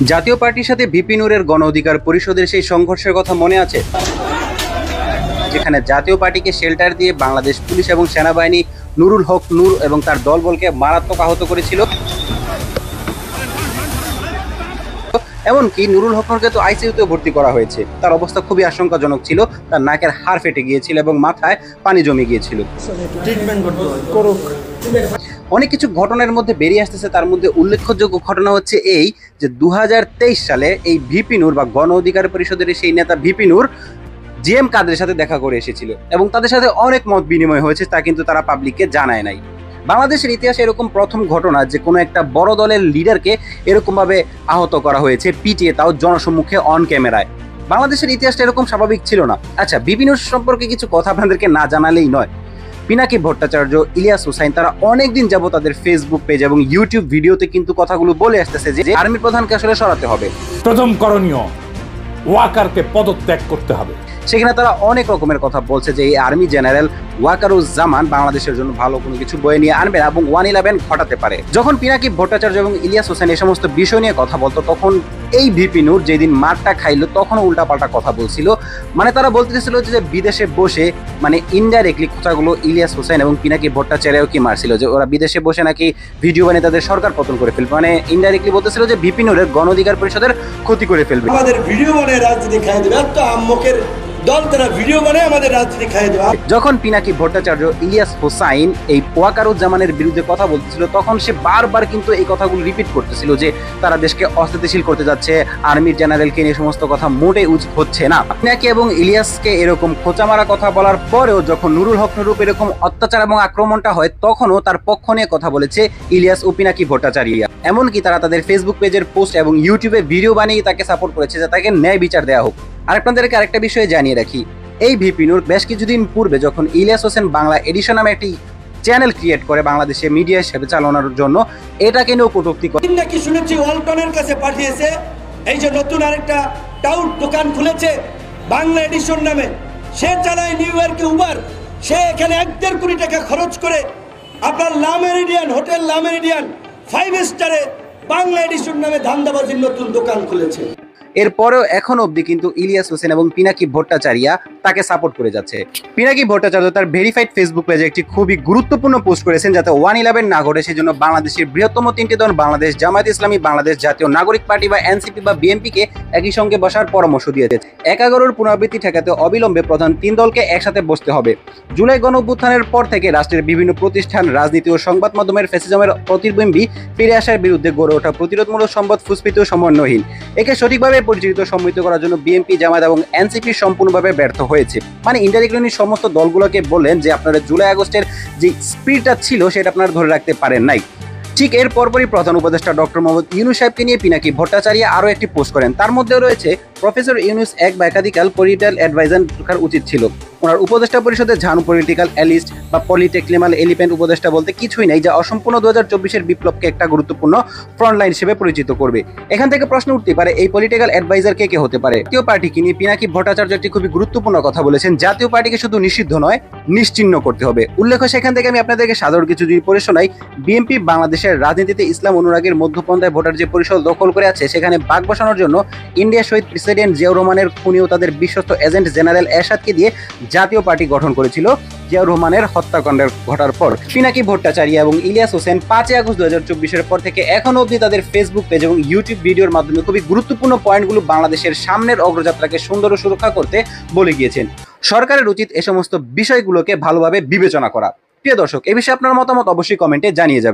জাতীয় পার্টির সাথে ভিপি নূরের গণ অধিকার পরিষদের সেই সংঘর্ষের কথা মনে আছে, যেখানে জাতীয় পার্টিকে শেল্টার দিয়ে বাংলাদেশ পুলিশ এবং সেনাবাহিনী নুরুল হক নূর এবং তার দলবলকে মারাত্মক আহত করেছিল। এমনকি নুরুল হক নূরকে তো আইসিইউতেও ভর্তি করা হয়েছে। তার অবস্থা খুবই আশঙ্কাজনক ছিল, তার নাকের হাড় ফেটে গিয়েছিল এবং মাথায় পানি জমে গিয়েছিল। অনেক কিছু ঘটনার মধ্যে বেরিয়ে আসতেছে, তার মধ্যে উল্লেখযোগ্য ঘটনা হচ্ছে এই যে 2023 সালে এই ভিপি নূর বা গণ অধিকার পরিষদের সেই নেতা ভিপি নূর জিএম কাদের সাথে দেখা করে এসেছিল এবং তাদের সাথে অনেক মত বিনিময় হয়েছে, তা কিন্তু তারা পাবলিককে জানায় নাই। বাংলাদেশের ইতিহাসে এরকম প্রথম ঘটনা যে কোনো একটা বড় দলের লিডারকে এরকম ভাবে আহত করা হয়েছে, পিটিয়ে, তাও জনসম্মুখে অন ক্যামেরায়। বাংলাদেশের ইতিহাসটা এরকম স্বাভাবিক ছিল না। আচ্ছা, ভিপি নূর সম্পর্কে কিছু কথা আপনাদেরকে না জানালেই নয়। পিনাকি ভট্টাচার্য, ইলিয়াস হোসাইন তারা অনেকদিন যাবত তাদের ফেসবুক পেজ এবং ইউটিউব ভিডিওতে কিন্তু কথাগুলো বলে আসতেছে যে আর্মির প্রধানকে আসলে সরাতে হবে। প্রথম করণীয় ওয়াকারকে পদত্যাগ করতে হবে। সেখানে তারা অনেক রকমের কথা বলছে যে এই আর্মি জেনারেল ওয়াকারুজ্জামান বাংলাদেশের জন্য ভালো কোনো কিছু বয়ে নিয়ে আনবে এবং 111 ঘটাতে পারে। যখন পিনাকি ভট্টাচার্য এবং ইলিয়াস হোসেন এই সমস্ত বিষয় নিয়ে কথা বলতো, তখন এই ভিপি নূর যেদিন মারটা খাইলো তখনও উল্টাপাল্টা কথা বলছিল। মানে তারা বলতেছিল যে বিদেশে বসে, মানে ইনডাইরেক্টলি কথাগুলো ইলিয়াস হোসেন এবং পিনাকি ভট্টাচার্যও কি মারছিল যে ওরা বিদেশে বসে নাকি ভিডিও বানিয়ে তাদের সরকার পতন করে ফেলবে। মানে ইনডাইরেক্টলি বলতেছিল যে ভিপি নূরের গণ অধিকার পরিষদের ক্ষতি করে ফেলবে, আমাদের ভিডিও বানিয়ে রাজনীতি খাই দেবে। এত আম্মকের দল তারা ভিডিও বানিয়ে আমাদের রাজনীতি খাই দেবে। যখন পিনাকি ভট্টাচার্য ইলিয়াস হোসাইন এই ওয়াকারুজ্জামানের বিরুদ্ধে কথা বলতেছিল, তখন সে বারবার কিন্তু এই কথাগুলো রিপিট করতেছিল যে তারা দেশকে অস্থিতিশীল করতে যাচ্ছে, আর্মির জেনারেলকে নিয়ে সমস্ত কথা মোটেই উচিত হচ্ছে না। পিনাকি এবং ইলিয়াসকে এরকম খোঁচা মারা কথা বলার পরেও যখন নুরুল হক নূর এরকম অত্যাচার এবং আক্রমণটা হয়, তখনও তার পক্ষ নিয়ে কথা বলেছে ইলিয়াস ও পিনাকি ভট্টাচার্য। এমনকি তারা তাদের ফেসবুক পেজের পোস্ট এবং ইউটিউবে ভিডিও বানিয়ে তাকে সাপোর্ট করেছে যে তাকে ন্যায় বিচার দেওয়া হোক। আর আপনাদেরকে আরেকটা বিষয়ে জানিয়ে রাখি, এই ভিপি নূর বেশ কিছুদিন পূর্বে যখন ইলিয়াস হোসেন বাংলা এডিশন নামে একটি চ্যানেল ক্রিয়েট করে বাংলাদেশে মিডিয়া হিসেবে চালানোর জন্য, এটাকে নিয়েও কটূক্তি করে। নাকি শুনেছি ওয়ালটনের কাছে পাঠিয়েছে, এই যে নতুন আরেকটা টাউট দোকান খুলেছে বাংলা এডিশন নামে, সে চালায় নিউ ইয়র্কে উবার, সে এখানে 1.5 কোটি টাকা খরচ করে আপনার লা মেরিডিয়ান হোটেল, লা মেরিডিয়ান 5 স্টারে বাংলা এডিশন নামে ধান্দাবাজির নতুন দোকান খুলেছে। এরপরেও এখনো অবধি কিন্তু ইলিয়াস হোসেন এবং পিনাকি ভট্টাচার্য তাকে সাপোর্ট করে যাচ্ছে। পিনাকি ভট্টাচার্য তার ভেরিফাইড ফেসবুক পেজে একটি খুবই গুরুত্বপূর্ণ পোস্ট করেছেন যাতে 111 না ঘটে, সেজন্য বাংলাদেশের বৃহত্তম 3টি দল বাংলাদেশ জামায়াত ইসলামী, বাংলাদেশ জাতীয় নাগরিক পার্টি বা এনসিপি বা বিএনপিকে একই সঙ্গে বসার পরামর্শ দিয়েছে। 11-র পুনরাবৃত্তি ঠেকাতে অবিলম্বে প্রধান 3 দলকে একসাথে বসতে হবে। জুলাই গণঅভ্যুত্থানের পর থেকে রাষ্ট্রের বিভিন্ন প্রতিষ্ঠান, রাজনীতি ও সংবাদ মাধ্যমের ফ্যাসিজমের প্রতিবিম্বী ফিরে আসার বিরুদ্ধে গড়ে ওঠা প্রতিরোধমূলক সংবাদ ফুসফিত ও সমন্বয়হীন। একে সঠিকভাবে পরিচালিত সম্মিলিত করার জন্য বিএনপি, জামায়াত এবং এনসিপি সম্পূর্ণভাবে ব্যর্থ হয়েছে। মানে ইনডাইরেক্টলি সমস্ত দলগুলোকে বললেন যে আপনারা জুলাই আগস্টের যে স্পিরিটটা ছিল সেটা আপনারা ধরে রাখতে পারেন নাই। ঠিক এর পরপরই প্রধান উপদেষ্টা ডক্টর মোহাম্মদ ইউনূস সাহেবকে নিয়ে পিনাকি ভট্টাচার্য আরও একটি পোস্ট করেন। তার মধ্যে রয়েছে প্রফেসর ইউনূস এক বা একাধিকাল পলিটিক্যাল অ্যাডভাইজার থাকার উচিত ছিল। ওনার উপদেষ্টা পরিষদে ঝানু পলিটিক্যাল অ্যালিস্ট বা পলিটেকনিক্যাল এলিফ্যান্ট উপদেষ্টা বলতে কিছুই নেই, যা অসম্পূর্ণ 2024-এর বিপ্লবকে একটা গুরুত্বপূর্ণ ফ্রন্টলাইন হিসেবে পরিচিত করবে। এখান থেকে প্রশ্ন উঠতে পারে এই পলিটিক্যাল অ্যাডভাইজার কে হতে পারে। জাতীয় পার্টিকে নিয়ে পিনাকি ভট্টাচার্য একটি খুবই গুরুত্বপূর্ণ কথা বলেছেন, জাতীয় পার্টিকে শুধু নিষিদ্ধ নয়, নিশ্চিহ্ন করতে হবে। উল্লেখ্য সেখান থেকে আমি আপনাদেরকে সাধারণ কিছু যদি পড়ে শোনাই, বিএনপি বাংলাদেশের রাজনীতিতে ইসলাম অনুরাগের মধ্যপন্থায় ভোটার যে পরিষদ দখল করে আছে, সেখানে বাঘ বসানোর জন্য ইন্ডিয়া শহীদ প্রেসিডেন্ট জিয়াউর রহমানের খুনিও তাদের বিশ্বস্ত এজেন্ট জেনারেল এরশাদকে দিয়ে জাতীয় পার্টি গঠন করেছিল জিয়াউর রহমানের হত্যাকাণ্ডের ঘটার পর। পিনাকি ভট্টাচার্য এবং ইলিয়াস হোসেন 5 আগস্ট 2024-এর পর থেকে এখনো অবধি তাদের ফেসবুক পেজ এবং ইউটিউব ভিডিওর মাধ্যমে খুবই গুরুত্বপূর্ণ পয়েন্টগুলো বাংলাদেশের সামনের অগ্রযাত্রাকে সুন্দর ও সুরক্ষা করতে বলে গিয়েছেন। সরকারের উচিত এ সমস্ত বিষয়গুলোকে ভালোভাবে বিবেচনা করা। প্রিয় দর্শক, এই বিষয়ে আপনার মতামত অবশ্যই কমেন্টে জানিয়ে যাবেন।